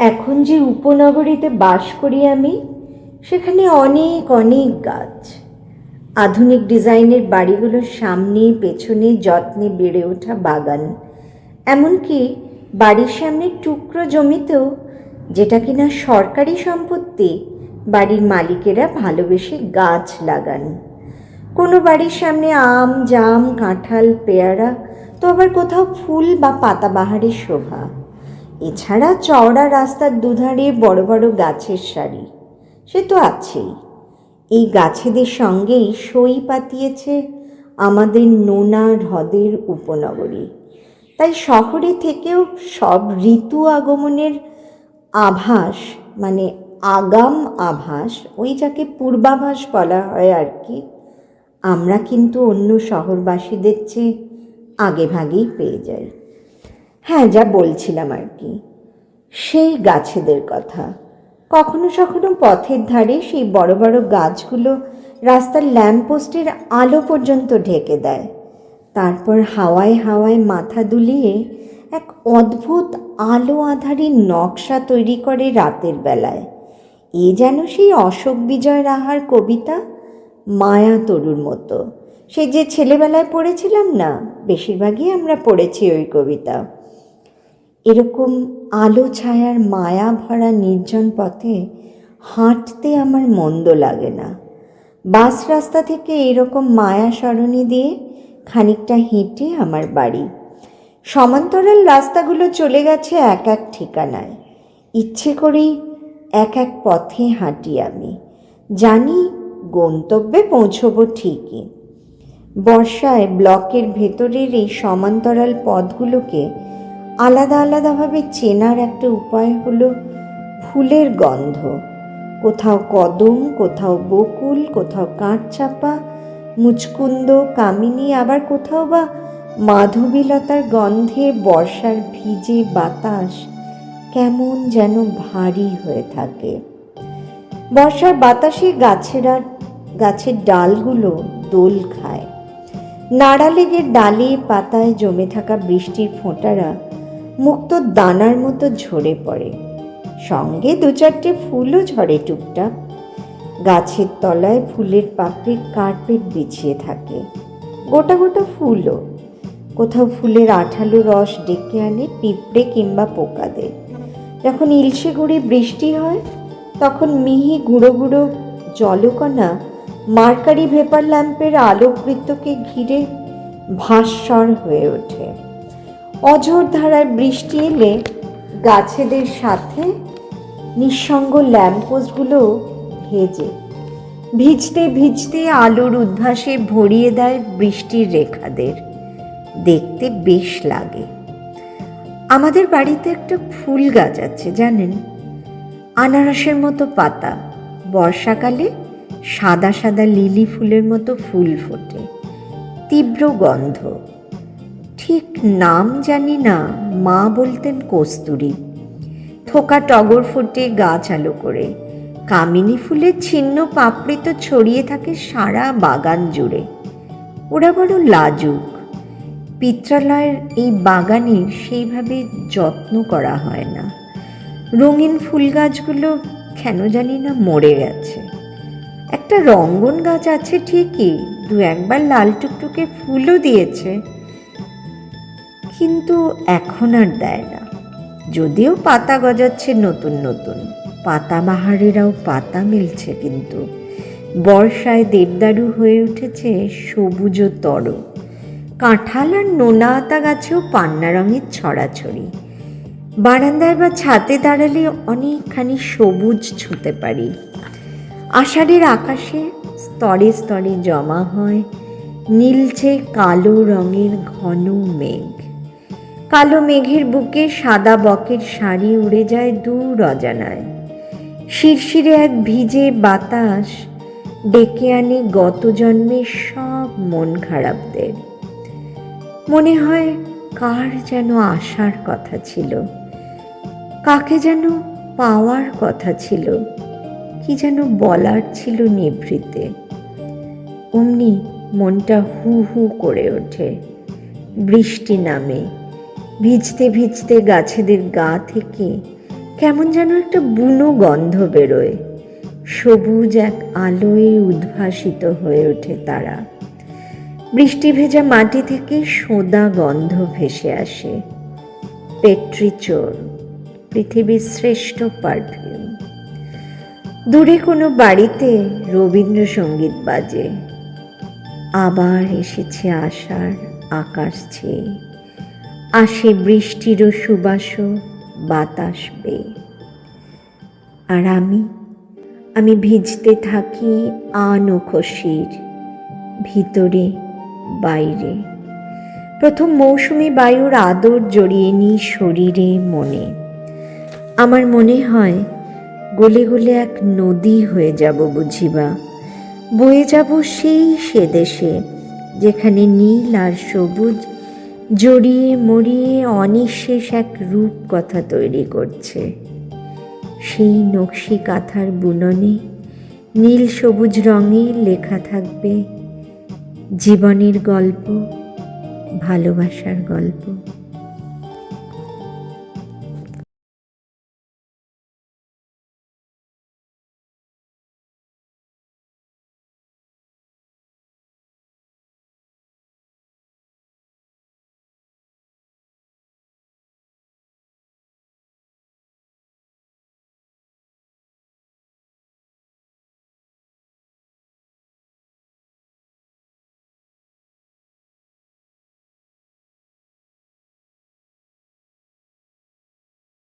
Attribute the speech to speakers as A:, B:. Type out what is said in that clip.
A: এখন যে উপনগরীতে বাস করি আমি, সেখানে অনেক অনেক গাছ। আধুনিক ডিজাইনের বাড়িগুলোর সামনে পেছনে যত্নে বেড়ে ওঠা বাগান, এমনকি বাড়ির সামনে টুকরো জমিতেও, যেটা কিনা সরকারি সম্পত্তি, বাড়ির মালিকেরা ভালোবেসে গাছ লাগান। কোনো বাড়ির সামনে আম, জাম, কাঁঠাল, পেয়ারা, তো আবার কোথাও ফুল বা পাতাবাহারের শোভা। এছাড়া চওড়া রাস্তার দুধারে বড় বড় গাছের সারি, সে তো আছেই। এই গাছেদের সঙ্গেই সই পাতিয়েছে আমাদের নোনা হ্রদের উপনগরী। তাই শহরে থেকেও সব ঋতু আগমনের আভাস, মানে আগাম আভাস, ওই যাকে পূর্বাভাস বলা হয় আর কি, আমরা কিন্তু অন্য শহরবাসীদের চেয়ে আগে ভাগেই পেয়ে যাই। হ্যাঁ, যা বলছিলাম আর কি, সেই গাছেদের কথা। কখনো কখনো পথের ধারে সেই বড় বড় গাছগুলো রাস্তার ল্যাম্পপোস্টের আলো পর্যন্ত ঢেকে দেয়। তারপর হাওয়ায় হাওয়ায় মাথা দুলিয়ে এক অদ্ভুত আলো আঁধারি নকশা তৈরি করে রাতের বেলায়। এ যেন সেই অশোক বিজয় রাহার কবিতা মায়া তরুর মতো। সে যে ছেলেবেলায় পড়েছিলাম না, বেশিরভাগই আমরা পড়েছি ওই কবিতা। এরকম আলো ছায়ার মায়া ভরা নির্জন পথে হাঁটতে আমার মন্দ লাগে না। বাস রাস্তা থেকে এরকম মায়া সরণি দিয়ে খানিকটা হেঁটে আমার বাড়ি। সমান্তরাল রাস্তাগুলো চলে গেছে এক এক ঠিকানায়। ইচ্ছে করেই এক এক পথে হাঁটি আমি, জানি গন্তব্যে পৌঁছবো ঠিকই। বর্ষায় ব্লকের ভেতরের এই সমান্তরাল পথগুলোকে আলাদা আলাদাভাবে চেনার একটা উপায় হলো ফুলের গন্ধ। কোথাও কদম, কোথাও বকুল, কোথাও কাঠচাপা, মুচকুন্দ, কামিনী, আবার কোথাও বা মাধবীলতার গন্ধে বর্ষার ভিজে বাতাস কেমন যেন ভারী হয়ে থাকে। বর্ষার বাতাসে গাছের ডালগুলো দোল খায়। নাড়া লেগে ডালে পাতায় জমে থাকা বৃষ্টির ফোঁটারা মুক্ত দানার মতো ঝরে পড়ে। সঙ্গে দু চারটে ফুলও ঝরে টুকটাক। গাছের তলায় ফুলের পাপড়ির কার্পেট বিছিয়ে থাকে, গোটা গোটা ফুলও। কোথাও ফুলের আঠালো রস ডেকে আনে পিঁপড়ে কিংবা পোকাদের। যখন ইলশে ঘুরে বৃষ্টি হয়, তখন মিহি গুঁড়ো গুঁড়ো জলকণা মার্কারি ভেপার ল্যাম্পের আলোকবৃত্তকে ঘিরে ভাস্বর হয়ে ওঠে। অঝোর ধারায় বৃষ্টি এলে গাছেদের সাথে নিঃসঙ্গ ল্যাম্পপোস্টগুলো ভিজতে ভিজতে আলোর উদ্ভাসে ভরিয়ে দেয় বৃষ্টির রেখাদের। দেখতে বেশ লাগে। আমাদের বাড়িতে একটা ফুল গাছ আছে জানেন, আনারসের মতো পাতা। বর্ষাকালে সাদা সাদা লিলি ফুলের মতো ফুল ফোটে, তীব্র গন্ধ। ঠিক নাম জানি না, মা বলতেন কস্তুরী। থোকা টগর ফোটে গাছ আলো করে। কামিনী ফুলের ছিন্ন পাপড়ি তো ছড়িয়ে থাকে সারা বাগান জুড়ে। ওরা বড় লাজুক। পিত্রালয়ের এই বাগানের সেইভাবে যত্ন করা হয় না। রঙিন ফুল গাছগুলো কেন জানি না মরে গেছে। একটা রঙ্গন গাছ আছে ঠিকই, দু একবার লাল টুকটুকে ফুলও দিয়েছে, কিন্তু এখন আর দেয় না। যদিও পাতা গজাচ্ছে নতুন নতুন, পাতাবাহারেরাও পাতা মিলছে, কিন্তু বর্ষায় দেবদারু হয়ে উঠেছে সবুজ তর। কাঁঠাল আর নোনা আতা গাছেও পান্না রঙের ছড়াছড়ি। বারান্দায় বা ছাদে দাঁড়ালে অনেকখানি সবুজ ছুঁতে পারি। আষাঢ়ের আকাশে স্তরে স্তরে জমা হয় নীলচে কালো রঙের ঘন মেঘ। কালো মেঘের বুকে সাদা বকের শাড়ি উড়ে যায় দূর অজানায়। শিরশিরে এক ভিজে বাতাস ডেকে আনে গত জন্মের সব মন খারাপদের। মনে হয় কার যেন আসার কথা ছিল, কাকে যেন পাওয়ার কথা ছিল, কি যেন বলার ছিল নিভৃতে। অমনি মনটা হু হু করে ওঠে। বৃষ্টি নামে। ভিজতে ভিজতে গাছেদের গা থেকে কেমন যেন একটা বুনো গন্ধ বেরোয়, সবুজ এক আলোয় উদ্ভাসিত হয়ে ওঠে তারা। বৃষ্টি ভেজা মাটি থেকে সোঁদা গন্ধ ভেসে আসে। পেট্রিচোর, পৃথিবীর শ্রেষ্ঠ পারফিউম। দূরে কোনো বাড়িতে রবীন্দ্রসঙ্গীত বাজে। আবার এসেছে আষাঢ় আকাশ ছেয়ে, আসে বৃষ্টিরও সুবাসও বাতাস বেয়ে। আর আমি ভিজতে থাকি আনখসির, ভিতরে বাইরে। প্রথম মৌসুমি বায়ুর আদর জড়িয়ে নিই শরীরে মনে। আমার মনে হয় গলে গলে এক নদী হয়ে যাব বুঝিবা, বয়ে যাব সে দেশে যেখানে নীল আর সবুজ জড়িয়ে মরিয়ে অনিঃশেষ এক রূপ কথা তৈরি করছে। সেই নকশি কাঁথার বুননে নীল সবুজ রঙে লেখা থাকবে জীবনের গল্প, ভালোবাসার গল্প।